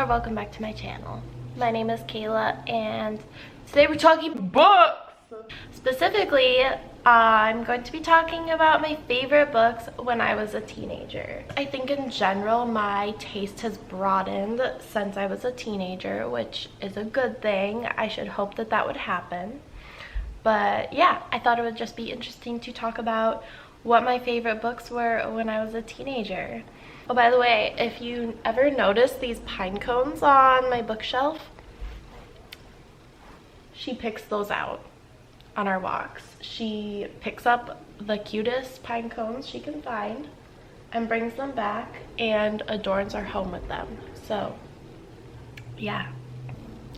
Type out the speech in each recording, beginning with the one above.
welcome back to my channel. My name is Kayla and today we're talking books. Specifically, I'm going to be talking about my favorite books when I was a teenager. I think in general my taste has broadened since I was a teenager, which is a good thing. I should hope that that would happen. But yeah, I thought it would just be interesting to talk about what my favorite books were when I was a teenager. Oh, by the way, if you ever notice these pine cones on my bookshelf, she picks those out on our walks. She picks up the cutest pine cones she can find and brings them back and adorns our home with them. So yeah.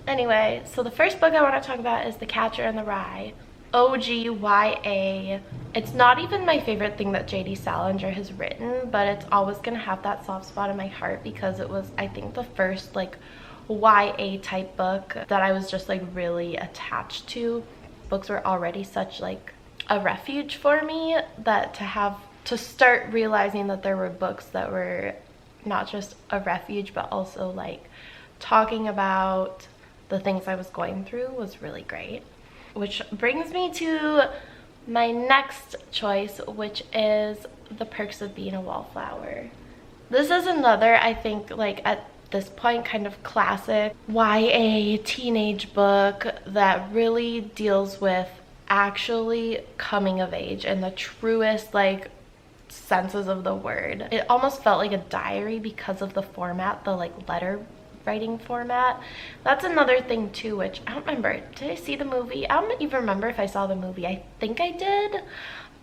Anyway, so the first book I want to talk about is The Catcher in the Rye. OG YA. It's not even my favorite thing that J.D. Salinger has written, but it's always gonna have that soft spot in my heart because it was, I think, the first like YA type book that I was just like really attached to. Books were already such like a refuge for me that to start realizing that there were books that were not just a refuge but also like talking about the things I was going through was really great. Which brings me to my next choice, which is The Perks of Being a Wallflower. This is another, I think, like at this point, kind of classic YA teenage book that really deals with actually coming of age in the truest like senses of the word. It almost felt like a diary because of the format, the like letter writing format. That's another thing too, which I don't remember. Did I see the movie? I don't even remember if I saw the movie. I think I did.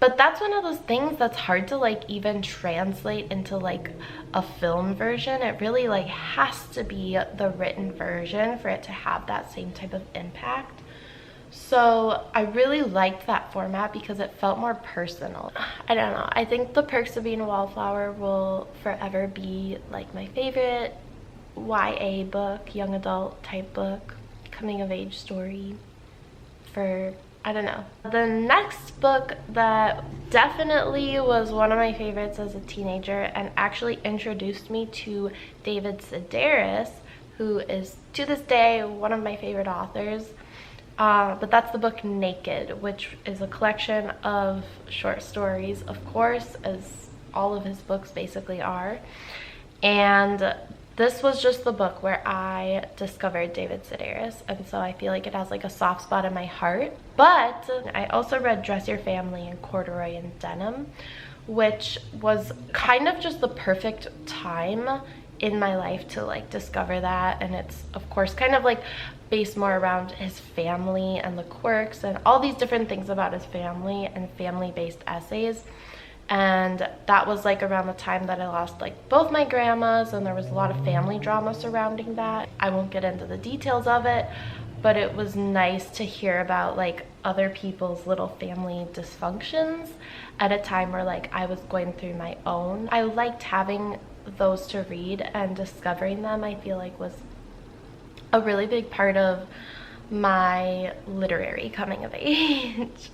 But that's one of those things that's hard to like even translate into like a film version. It really like has to be the written version for it to have that same type of impact. So I really liked that format because it felt more personal. I don't know. I think The Perks of Being a Wallflower will forever be like my favorite YA book, young adult type book, coming of age story for, I don't know. The next book that definitely was one of my favorites as a teenager and actually introduced me to David Sedaris, who is to this day one of my favorite authors. But that's the book Naked, which is a collection of short stories, of course, as all of his books basically are. And this was just the book where I discovered David Sedaris, and so I feel like it has like a soft spot in my heart. But I also read Dress Your Family and Corduroy and Denim, which was kind of just the perfect time in my life to like discover that. And it's of course kind of like based more around his family and the quirks and all these different things about his family and family-based essays. And that was like around the time that I lost like both my grandmas, and there was a lot of family drama surrounding that. I won't get into the details of it, but it was nice to hear about like other people's little family dysfunctions at a time where like I was going through my own. I liked having those to read, and discovering them I feel like was a really big part of my literary coming of age.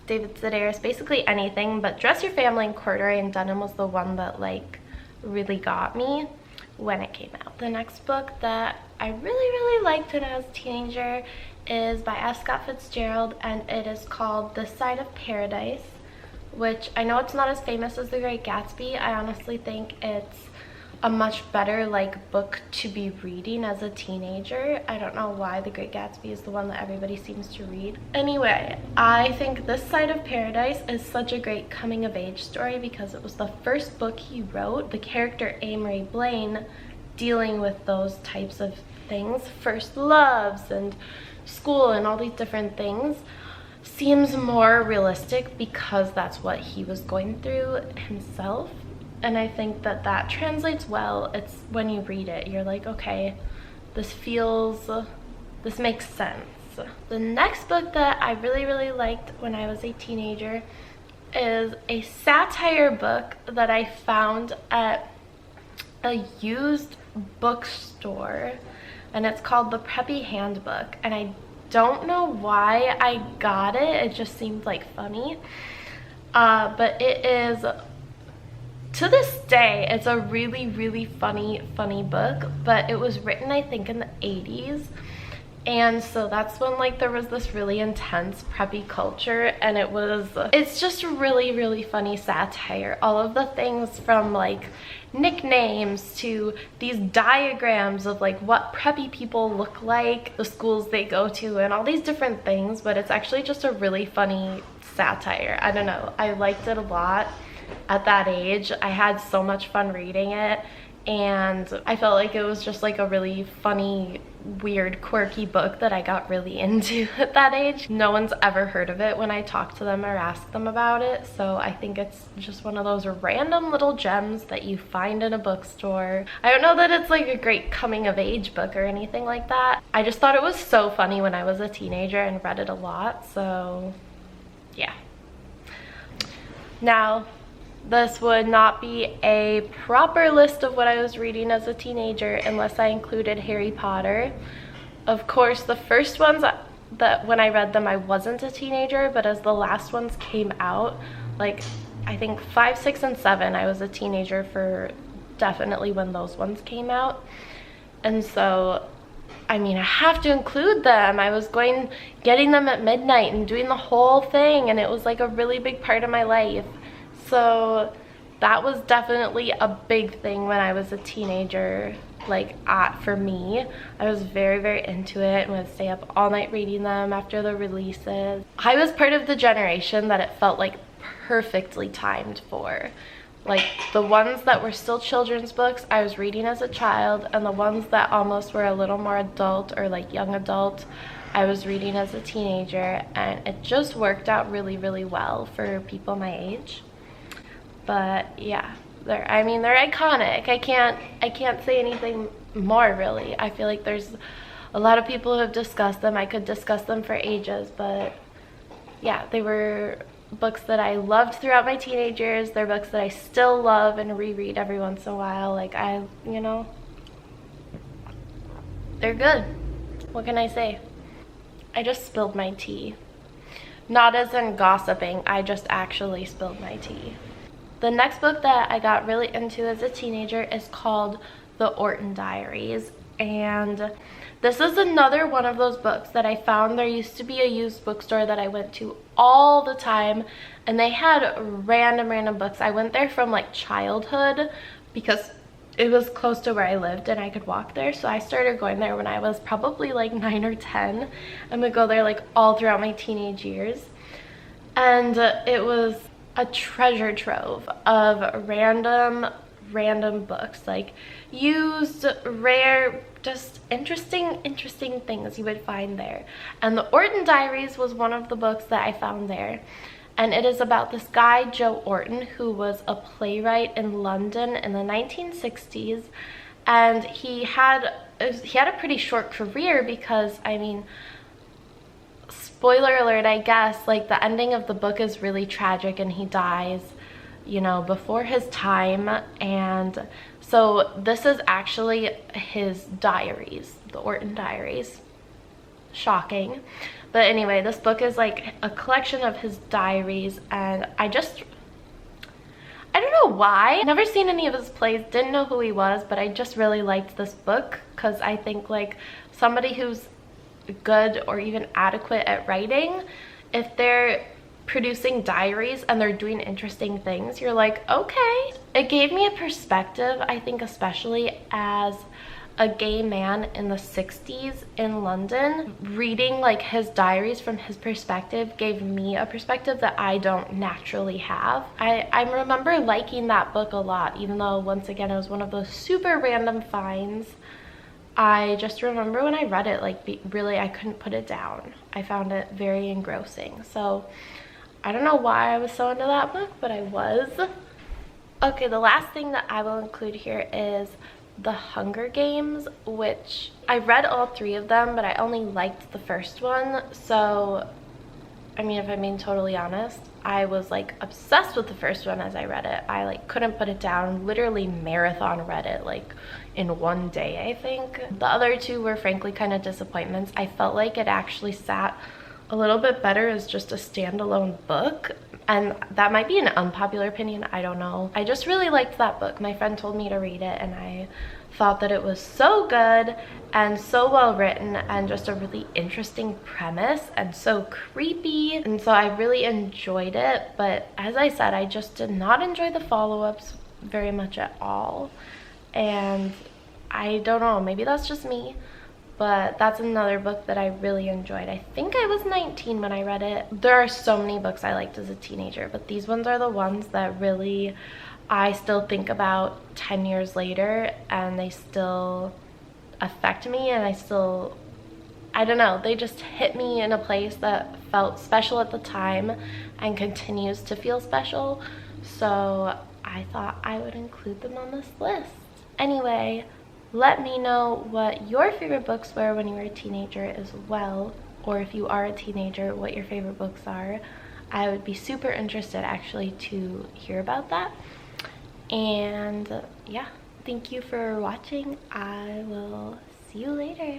David Sedaris, basically anything, but Dress Your Family and Corduroy and Denim was the one that like really got me when it came out. The next book that I really liked when I was a teenager is by F. Scott Fitzgerald, and it is called This Side of Paradise, which I know it's not as famous as The Great Gatsby. I honestly think it's a much better like book to be reading as a teenager. I don't know why The Great Gatsby is the one that everybody seems to read. Anyway, I think This Side of Paradise is such a great coming of age story because it was the first book he wrote. The character Amory Blaine dealing with those types of things, first loves and school and all these different things, seems more realistic because that's what he was going through himself. And I think that that translates well. It's when you read it, you're like, okay, this makes sense. The next book that I really liked when I was a teenager is a satire book that I found at a used bookstore, and it's called The Preppy Handbook. And I don't know why I got it. It just seemed like funny. But it is To this day, it's a really funny book, but it was written, I think, in the 80s. And so that's when like there was this really intense preppy culture, and it's just really funny satire. All of the things from like nicknames to these diagrams of like what preppy people look like, the schools they go to, and all these different things. But it's actually just a really funny satire. I don't know, I liked it a lot at that age. I had so much fun reading it, and I felt like it was just like a really funny, weird, quirky book that I got really into at that age. No one's ever heard of it when I talk to them or ask them about it, so I think it's just one of those random little gems that you find in a bookstore. I don't know that it's like a great coming of age book or anything like that. I just thought it was so funny when I was a teenager and read it a lot, so yeah. Now, this would not be a proper list of what I was reading as a teenager unless I included Harry Potter. Of course, the first ones that when I read them, I wasn't a teenager, but as the last ones came out, like I think 5, 6, and 7, I was a teenager for definitely when those ones came out. And so, I mean, I have to include them. I was getting them at midnight and doing the whole thing, and it was like a really big part of my life. So that was definitely a big thing when I was a teenager, like for me. I was very into it and would stay up all night reading them after the releases. I was part of the generation that it felt like perfectly timed for. Like the ones that were still children's books I was reading as a child, and the ones that almost were a little more adult or like young adult I was reading as a teenager, and it just worked out really well for people my age. But yeah, they're iconic. I can't say anything more really. I feel like there's a lot of people who have discussed them. I could discuss them for ages, but yeah, they were books that I loved throughout my teenage years. They're books that I still love and reread every once in a while. Like they're good. What can I say? I just spilled my tea. Not as in gossiping, I just actually spilled my tea. The next book that I got really into as a teenager is called The Orton Diaries, and this is another one of those books that I found. There used to be a used bookstore that I went to all the time, and they had random books. I went there from like childhood because it was close to where I lived and I could walk there, so I started going there when I was probably like 9 or 10 and would go there like all throughout my teenage years. And it was a treasure trove of random books, like used, rare, just interesting things you would find there. And The Orton Diaries was one of the books that I found there, and it is about this guy, Joe Orton, who was a playwright in London in the 1960s, and he had a pretty short career because, I mean, spoiler alert, I guess, like the ending of the book is really tragic and he dies, before his time. And so this is actually his diaries, the Orton Diaries. Shocking. But anyway, this book is like a collection of his diaries, and I don't know why. Never seen any of his plays, didn't know who he was, but I just really liked this book because I think like somebody who's good or even adequate at writing, if they're producing diaries and they're doing interesting things, you're like, okay. It gave me a perspective, I think, especially as a gay man in the 60s in London. Reading like his diaries from his perspective gave me a perspective that I don't naturally have. I remember liking that book a lot, even though once again it was one of those super random finds. I just remember when I read it, like really I couldn't put it down. I found it very engrossing. So I don't know why I was so into that book, but I was. Okay, the last thing that I will include here is The Hunger Games, which I read all 3 of them, but I only liked the first one. So, I mean, if I'm being totally honest, I was like obsessed with the first one as I read it. I like couldn't put it down, literally marathon read it like in one day, I think. The other 2 were frankly kind of disappointments. I felt like it actually sat a little bit better as just a standalone book. And that might be an unpopular opinion, I don't know. I just really liked that book. My friend told me to read it and I thought that it was so good and so well written and just a really interesting premise and so creepy. And so I really enjoyed it. But as I said, I just did not enjoy the follow-ups very much at all. And I don't know, maybe that's just me. But that's another book that I really enjoyed. I think I was 19 when I read it. There are so many books I liked as a teenager, but these ones are the ones that really I still think about 10 years later, and they still affect me, and I don't know, they just hit me in a place that felt special at the time and continues to feel special. So I thought I would include them on this list. Anyway, let me know what your favorite books were when you were a teenager as well, or if you are a teenager, what your favorite books are. I would be super interested actually to hear about that. And yeah, thank you for watching. I will see you later.